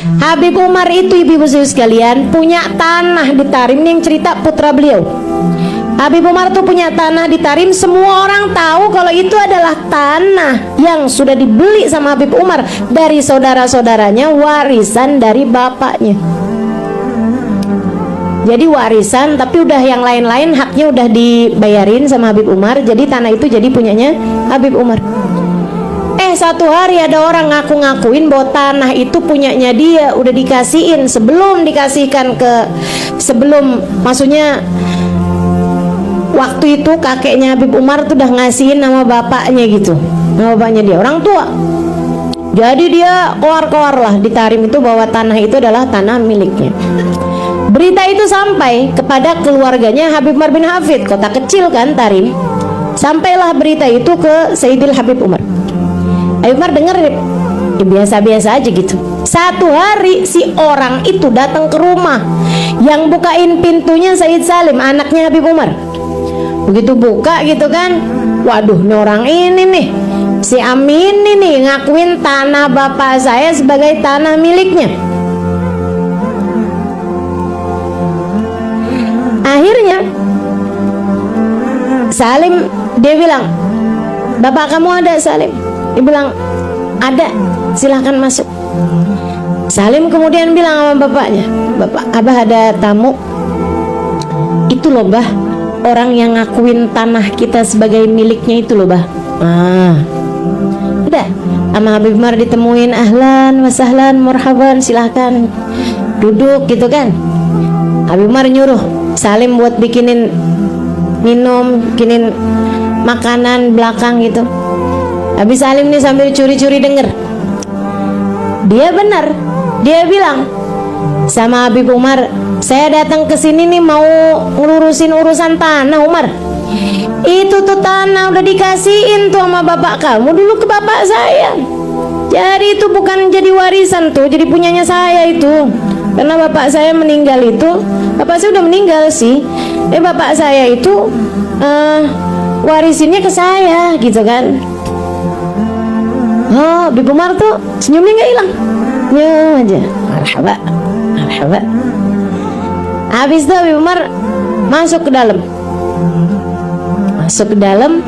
Habib Umar itu, ibu-ibu sekalian, punya tanah di Tarim. Ini yang cerita putra beliau. Habib Umar tuh punya tanah di Tarim. Semua orang tahu kalau itu adalah tanah yang sudah dibeli sama Habib Umar dari saudara-saudaranya, warisan dari bapaknya. Jadi warisan, tapi udah yang lain-lain haknya udah dibayarin sama Habib Umar. Jadi tanah itu jadi punyanya Habib Umar. Satu hari ada orang ngaku-ngakuin bahwa tanah itu punyanya dia, udah dikasihin sebelum dikasihkan maksudnya waktu itu kakeknya Habib Umar tuh udah ngasihin nama bapaknya gitu, nama bapaknya dia, orang tua. Jadi dia keluar lah di Tarim itu bahwa tanah itu adalah tanah miliknya. Berita itu sampai kepada keluarganya Habib Umar bin Hafid, kota kecil kan Tarim. Sampailah berita itu ke Sayyidil Habib Umar. Habib Umar denger ya biasa-biasa aja gitu. Satu hari si orang itu datang ke rumah, yang bukain pintunya Sayyid Salim, anaknya Habib Umar. Begitu buka gitu kan, waduh, nih orang ini nih, si Amin ini ngakuin tanah bapak saya sebagai tanah miliknya. Akhirnya Salim, dia bilang, bapak kamu ada, Salim? Dia bilang, ada, silahkan masuk. Salim kemudian bilang sama bapaknya, bapak, abah ada tamu. Itu loh bah, orang yang ngakuin tanah kita sebagai miliknya itu loh bah. Udah, sama Habib Umar ditemuin, ahlan wasahlan marhaban, silahkan duduk gitu kan. Habib Umar nyuruh Salim buat bikinin minum, bikinin makanan belakang gitu. Habis Salim nih sambil curi-curi denger, dia benar, dia bilang sama Habib Umar, saya datang ke sini nih mau ngurusin urusan tanah Umar. Itu tuh tanah udah dikasihin tuh sama bapak kamu dulu ke bapak saya. Jadi itu bukan jadi warisan tuh, jadi punyanya saya itu. Karena bapak saya meninggal itu, bapak saya udah meninggal sih. Bapak saya itu warisinnya ke saya gitu kan. Oh, Habib Umar tuh senyumnya nggak hilang, senyum aja, marhaba, marhaba. Habis itu Habib Umar masuk ke dalam,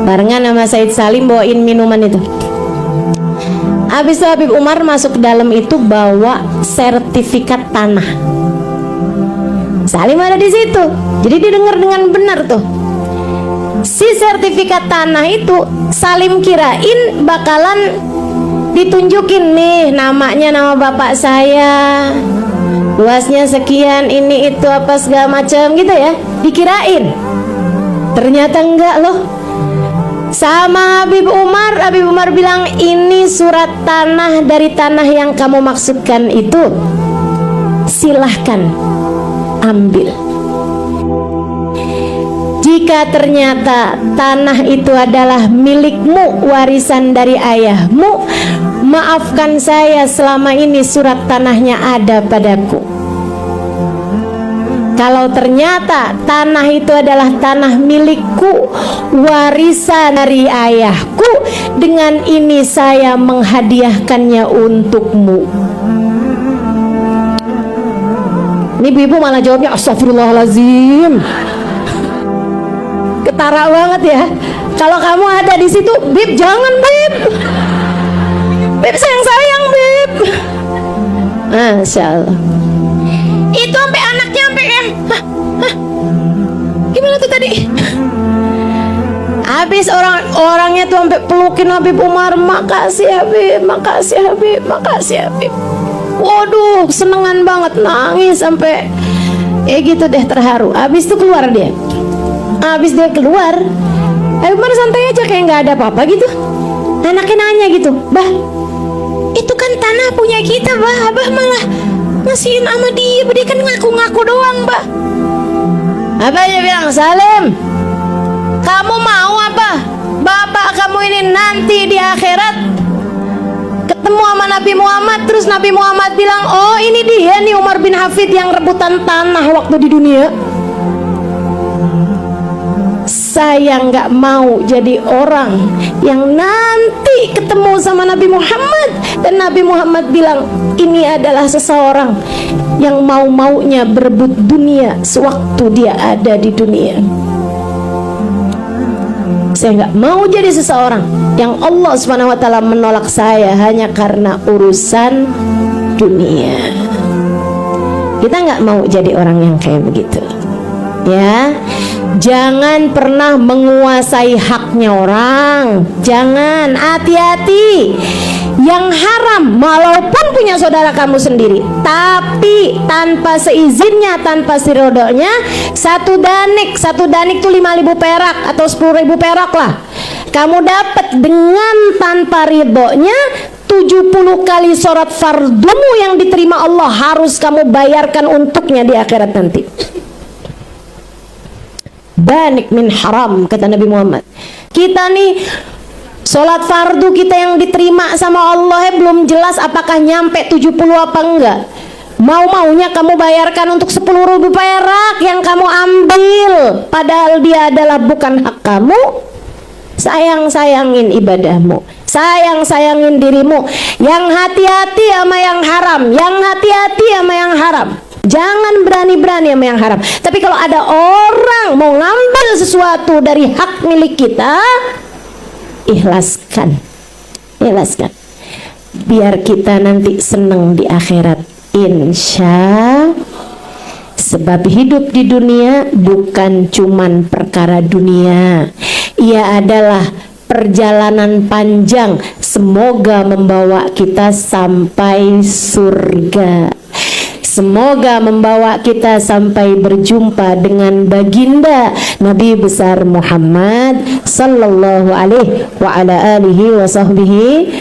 barengan sama Said Salim bawain minuman itu. Habis itu Habib Umar masuk ke dalam itu bawa sertifikat tanah. Salim ada di situ, jadi dia dengar dengan benar tuh. Si sertifikat tanah itu Salim kirain bakalan ditunjukin nih namanya, nama bapak saya, luasnya sekian, ini itu apa segala macam gitu ya, dikirain. Ternyata enggak loh. Sama Habib Umar bilang, ini surat tanah dari tanah yang kamu maksudkan itu, silahkan ambil. Jika ternyata tanah itu adalah milikmu, warisan dari ayahmu, maafkan saya, selama ini surat tanahnya ada padaku. Kalau ternyata tanah itu adalah tanah milikku, warisan dari ayahku, dengan ini saya menghadiahkannya untukmu. Ini ibu malah jawabnya astagfirullahalazim. Ketara banget ya. Kalau kamu ada di situ, Bib, jangan Bib. Bib sayang Bib. Masya Allah. Itu sampai anaknya sampai gimana tuh tadi? Habis orangnya tuh sampai pelukin Habib Umar, makasih Habib, makasih Habib, makasih Habib. Waduh, senengan banget, nangis sampai gitu deh, terharu. Habis itu keluar dia. Habis dia keluar, Habib Umar santai aja kayak nggak ada apa-apa gitu. Anaknya nanya gitu, bah, itu kan tanah punya kita, bah, abah malah ngasihin sama dia kan ngaku-ngaku doang, bah. Abahnya bilang, Salim, kamu mau apa? Bapak kamu ini nanti di akhirat ketemu sama Nabi Muhammad, terus Nabi Muhammad bilang, oh ini dia nih Umar bin Hafid yang rebutan tanah waktu di dunia. Saya nggak mau jadi orang yang nanti ketemu sama Nabi Muhammad dan Nabi Muhammad bilang ini adalah seseorang yang mau-maunya berebut dunia sewaktu dia ada di dunia. Saya nggak mau jadi seseorang yang Allah Subhanahu wa taala menolak saya hanya karena urusan dunia. Kita nggak mau jadi orang yang kayak begitu. Ya, jangan pernah menguasai haknya orang. Jangan, hati-hati. Yang haram, walaupun punya saudara kamu sendiri, tapi tanpa seizinnya, tanpa sirodolnya, satu danik tuh 5.000 perak atau 10.000 perak lah. Kamu dapat dengan tanpa ridhonya. 70 kali sholat fardumu yang diterima Allah harus kamu bayarkan untuknya di akhirat nanti. Banik min haram, kata Nabi Muhammad. Kita nih sholat fardu kita yang diterima sama Allah belum jelas apakah nyampe 70 apa enggak. Mau-maunya kamu bayarkan untuk 10.000 perak yang kamu ambil, padahal dia adalah bukan hak kamu. Sayang-sayangin ibadahmu, sayang-sayangin dirimu. Yang hati-hati sama yang haram, yang hati-hati sama yang haram. Jangan berani-berani sama yang haram. Tapi kalau ada orang mau ngambil sesuatu dari hak milik kita, ikhlaskan. Ikhlaskan. Biar kita nanti senang di akhirat. Insya. Sebab hidup di dunia bukan cuman perkara dunia. Ia adalah perjalanan panjang. Semoga membawa kita sampai surga. Semoga membawa kita sampai berjumpa dengan baginda Nabi besar Muhammad sallallahu alaihi wa ala alihi wa sahbihi